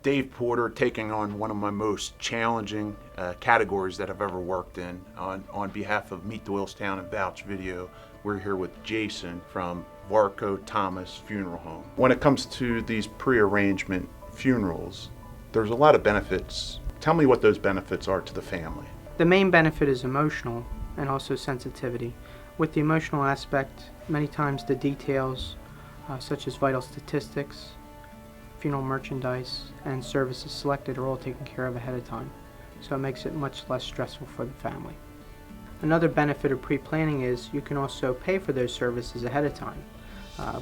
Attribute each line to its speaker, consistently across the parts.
Speaker 1: Dave Porter, taking on one of my most challenging categories that I've ever worked in. On behalf of Meet Doylestown and Vouch Video, we're here with Jason from Varcoe-Thomas Funeral Home. When it comes to these pre-arrangement funerals, there's a lot of benefits. Tell me what those benefits are to the family.
Speaker 2: The main benefit is emotional and also sensitivity. With the emotional aspect, many times the details such as vital statistics, funeral merchandise, and services selected are all taken care of ahead of time, so it makes it much less stressful for the family. Another benefit of pre-planning is you can also pay for those services ahead of time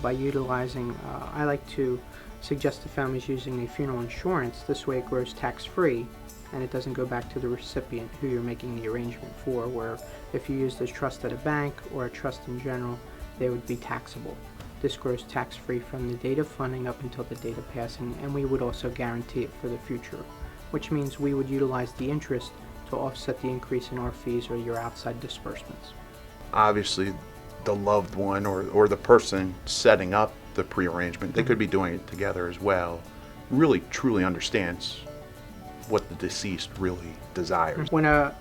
Speaker 2: by utilizing, I like to suggest to families using a funeral insurance. This way it grows tax-free and it doesn't go back to the recipient who you're making the arrangement for, where if you use this trust at a bank or a trust in general, they would be taxable. This grows tax-free from the date of funding up until the date of passing, and we would also guarantee it for the future, which means we would utilize the interest to offset the increase in our fees or your outside disbursements.
Speaker 1: Obviously, the loved one or the person setting up the pre-arrangement, they could be doing it together as well, really truly understands what the deceased really desires.
Speaker 2: When a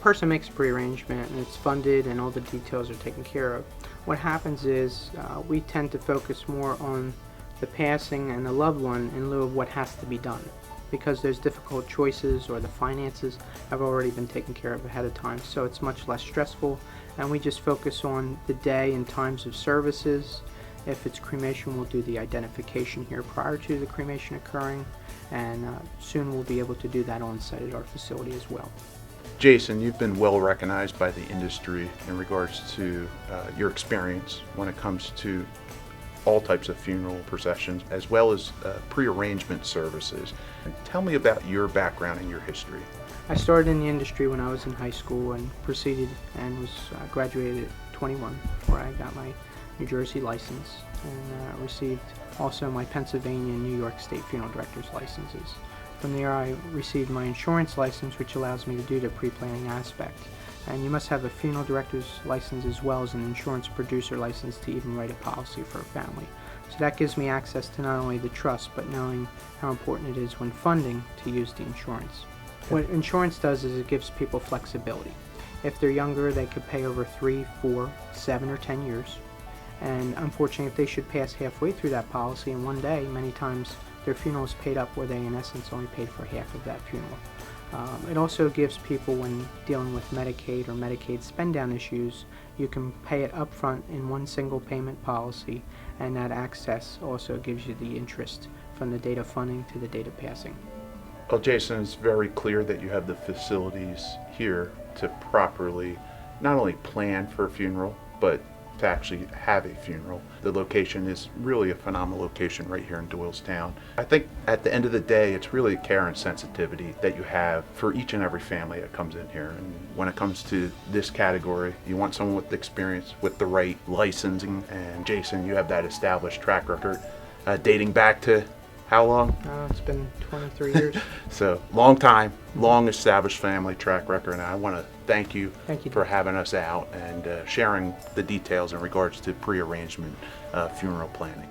Speaker 2: person makes a pre-arrangement and it's funded and all the details are taken care of, what happens is we tend to focus more on the passing and the loved one in lieu of what has to be done, because those difficult choices or the finances have already been taken care of ahead of time, so it's much less stressful, and we just focus on the day and times of services. If it's cremation, we'll do the identification here prior to the cremation occurring, and soon we'll be able to do that on site at our facility as well.
Speaker 1: Jason, you've been well recognized by the industry in regards to your experience when it comes to all types of funeral processions as well as pre-arrangement services. And tell me about your background and your history.
Speaker 2: I started in the industry when I was in high school and proceeded and was graduated at 21, where I got my New Jersey license and received also my Pennsylvania and New York State funeral director's licenses. From there I received my insurance license, which allows me to do the pre-planning aspect. And you must have a funeral director's license as well as an insurance producer license to even write a policy for a family. So that gives me access to not only the trust, but knowing how important it is when funding to use the insurance. What insurance does is it gives people flexibility. If they're younger, they could pay over 3, 4, 7, or 10 years. And unfortunately, if they should pass halfway through that policy in one day, many times their funeral is paid up where they in essence only paid for half of that funeral. It also gives people, when dealing with Medicaid or Medicaid spend down issues, you can pay it up front in one single payment policy, and that access also gives you the interest from the date of funding to the date of passing.
Speaker 1: Well, Jason, it's very clear that you have the facilities here to properly not only plan for a funeral, but to actually have a funeral. The location is really a phenomenal location right here in Doylestown. I think at the end of the day, it's really care and sensitivity that you have for each and every family that comes in here. And when it comes to this category, you want someone with experience, with the right licensing, and Jason, you have that established track record dating back to how long?
Speaker 2: It's been 23 years.
Speaker 1: So long time, long established family track record, and I want to thank you for having us out and sharing the details in regards to pre-arrangement funeral planning.